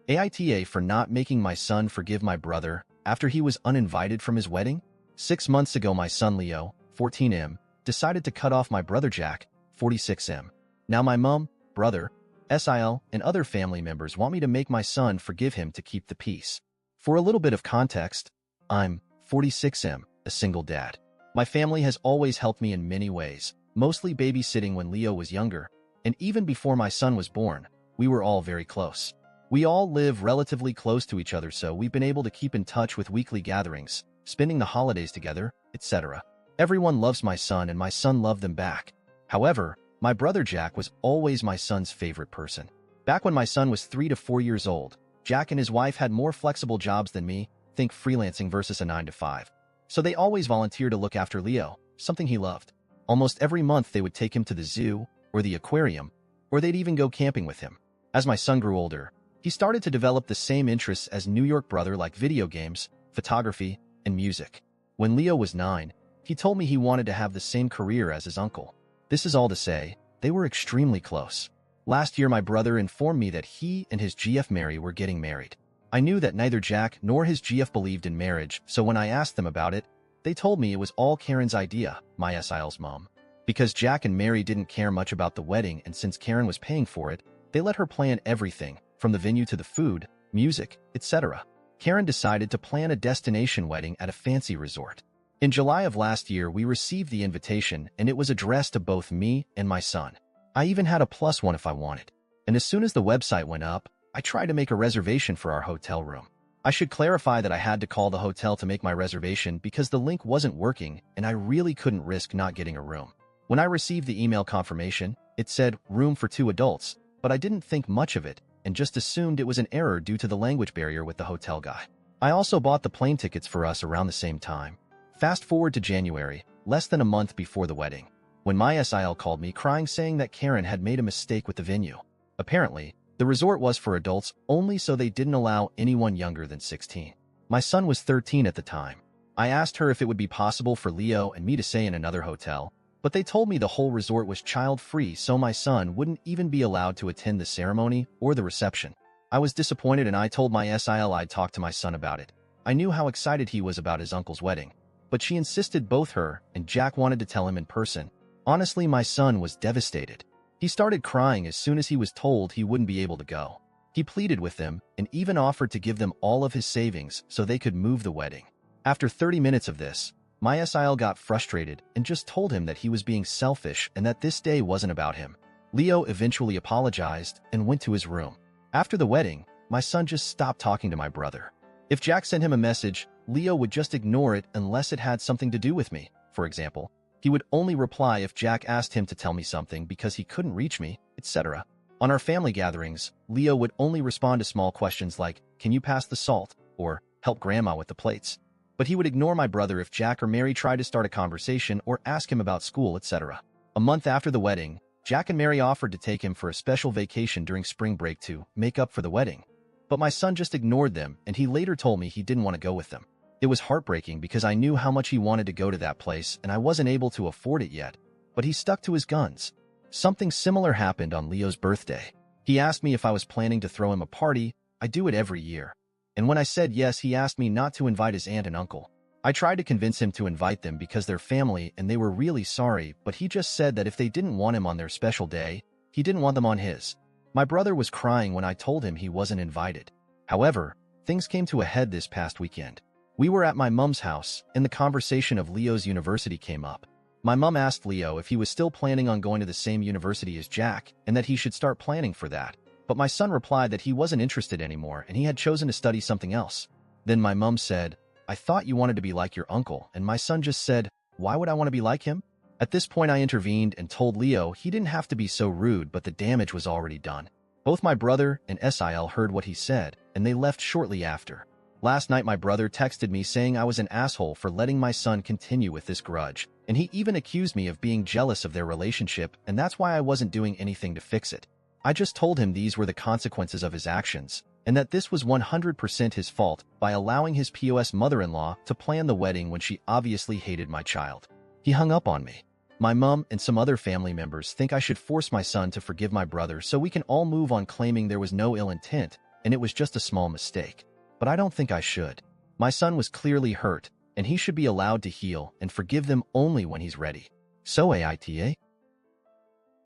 AITA for not making my son forgive my brother after he was uninvited from his wedding? 6 months ago, my son Leo, 14M, decided to cut off my brother Jack, 46M. Now my mom, brother, SIL, and other family members want me to make my son forgive him to keep the peace. For a little bit of context, I'm 46M, a single dad. My family has always helped me in many ways, mostly babysitting when Leo was younger, and even before my son was born, we were all very close. We all live relatively close to each other, so we've been able to keep in touch with weekly gatherings, spending the holidays together, etc. Everyone loves my son and my son loved them back. However, my brother Jack was always my son's favorite person. Back when my son was 3 to 4 years old, Jack and his wife had more flexible jobs than me, think freelancing versus a 9-to-5. So they always volunteered to look after Leo, something he loved. Almost every month they would take him to the zoo or the aquarium, or they'd even go camping with him. As my son grew older, he started to develop the same interests as New York brother, like video games, photography, and music. When Leo was 9, he told me he wanted to have the same career as his uncle. This is all to say, they were extremely close. Last year, my brother informed me that he and his GF Mary were getting married. I knew that neither Jack nor his GF believed in marriage, so when I asked them about it, they told me it was all Karen's idea, my SIL's mom. Because Jack and Mary didn't care much about the wedding, and since Karen was paying for it, they let her plan everything, from the venue to the food, music, etc. Karen decided to plan a destination wedding at a fancy resort. In July of last year, we received the invitation, and it was addressed to both me and my son. I even had a +1 if I wanted. And as soon as the website went up, I tried to make a reservation for our hotel room. I should clarify that I had to call the hotel to make my reservation because the link wasn't working and I really couldn't risk not getting a room. When I received the email confirmation, it said room for 2 adults, but I didn't think much of it and just assumed it was an error due to the language barrier with the hotel guy. I also bought the plane tickets for us around the same time. Fast forward to January, less than a month before the wedding, when my SIL called me crying saying that Karen had made a mistake with the venue. Apparently, the resort was for adults only, so they didn't allow anyone younger than 16. My son was 13 at the time. I asked her if it would be possible for Leo and me to stay in another hotel, but they told me the whole resort was child-free, so my son wouldn't even be allowed to attend the ceremony or the reception. I was disappointed and I told my SIL I'd talk to my son about it. I knew how excited he was about his uncle's wedding, but she insisted both her and Jack wanted to tell him in person. Honestly, my son was devastated. He started crying as soon as he was told he wouldn't be able to go. He pleaded with them and even offered to give them all of his savings so they could move the wedding. After 30 minutes of this, my SIL got frustrated and just told him that he was being selfish and that this day wasn't about him. Leo eventually apologized and went to his room. After the wedding, my son just stopped talking to my brother. If Jack sent him a message, Leo would just ignore it unless it had something to do with me. For example, he would only reply if Jack asked him to tell me something because he couldn't reach me, etc. On our family gatherings, Leo would only respond to small questions like, "Can you pass the salt?" or "Help grandma with the plates." But he would ignore my brother if Jack or Mary tried to start a conversation or ask him about school, etc. A month after the wedding, Jack and Mary offered to take him for a special vacation during spring break to make up for the wedding. But my son just ignored them, and he later told me he didn't want to go with them. It was heartbreaking because I knew how much he wanted to go to that place and I wasn't able to afford it yet, but he stuck to his guns. Something similar happened on Leo's birthday. He asked me if I was planning to throw him a party. I do it every year. And when I said yes, he asked me not to invite his aunt and uncle. I tried to convince him to invite them because they're family and they were really sorry, but he just said that if they didn't want him on their special day, he didn't want them on his. My brother was crying when I told him he wasn't invited. However, things came to a head this past weekend. We were at my mom's house, and the conversation of Leo's university came up. My mom asked Leo if he was still planning on going to the same university as Jack, and that he should start planning for that. But my son replied that he wasn't interested anymore, and he had chosen to study something else. Then my mom said, "I thought you wanted to be like your uncle," and my son just said, "Why would I want to be like him?" At this point, I intervened and told Leo he didn't have to be so rude, but the damage was already done. Both my brother and SIL heard what he said, and they left shortly after. Last night, my brother texted me saying I was an asshole for letting my son continue with this grudge, and he even accused me of being jealous of their relationship, and that's why I wasn't doing anything to fix it. I just told him these were the consequences of his actions, and that this was 100% his fault by allowing his POS mother-in-law to plan the wedding when she obviously hated my child. He hung up on me. My mom and some other family members think I should force my son to forgive my brother so we can all move on, claiming there was no ill intent, and it was just a small mistake. But I don't think I should. My son was clearly hurt, and he should be allowed to heal and forgive them only when he's ready. So AITA,